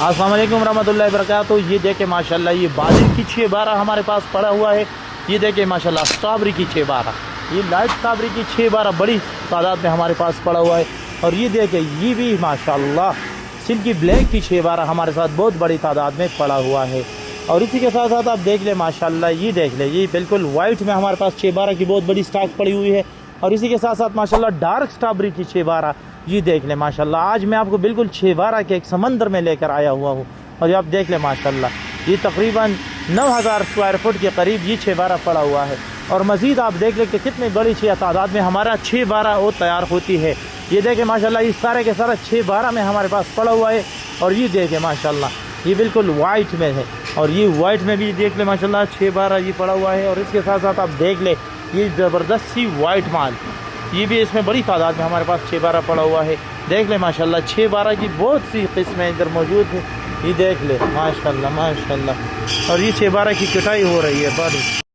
अस्सलाम वालेकुम रहमतुल्लाहि व बरकातहू। ये देखें माशाल्लाह ये बाजिल की 612 हमारे पास पड़ा हुआ है। ये देखें माशाल्लाह स्ट्रॉबेरी की 612, ये लाइट स्ट्रॉबेरी की 612 बड़ी तादाद में हमारे पास पड़ा हुआ है। और ये देखें ये भी माशाल्लाह सिल्की ब्लैक की 612 हमारे साथ बहुत बड़ी तादाद में पड़ा हुआ है। और इसी के साथ साथ आप देख लें माशाल्लाह ये देख लें ये बिल्कुल वाइट में हमारे पास 612 की बहुत बड़ी स्टॉक पड़ी हुई है। और इसी के साथ साथ माशाल्लाह डार्क स्ट्रॉबेरी की 612 ये देख लें माशाल्लाह। आज मैं आपको बिल्कुल 612 के एक समंदर में लेकर आया हुआ हूँ। और ये आप देख लें माशाल्लाह ये तकरीबन 9000 स्क्वायर फुट के करीब ये 612 पड़ा हुआ है। और मज़ीद आप देख लें कि कितनी बड़ी तादाद में हमारा 612 और तैयार होती है। ये देखें माशाल्लाह इस सारे के सारा 612 में हमारे पास पड़ा हुआ है। और ये देखें माशाल्लाह ये बिल्कुल वाइट में है। और ये वाइट में भी देख लें माशाल्लाह 612 ये पड़ा हुआ है। और इसके साथ साथ आप देख लें ये ज़बरदस्त सी वाइट माल ये भी इसमें बड़ी तादाद में हमारे पास 612 पड़ा हुआ है। देख ले माशाल्लाह 612 की बहुत सी किस्में इधर मौजूद है। ये देख ले माशाल्लाह माशाल्लाह। और ये 612 की कटाई हो रही है बड़ी।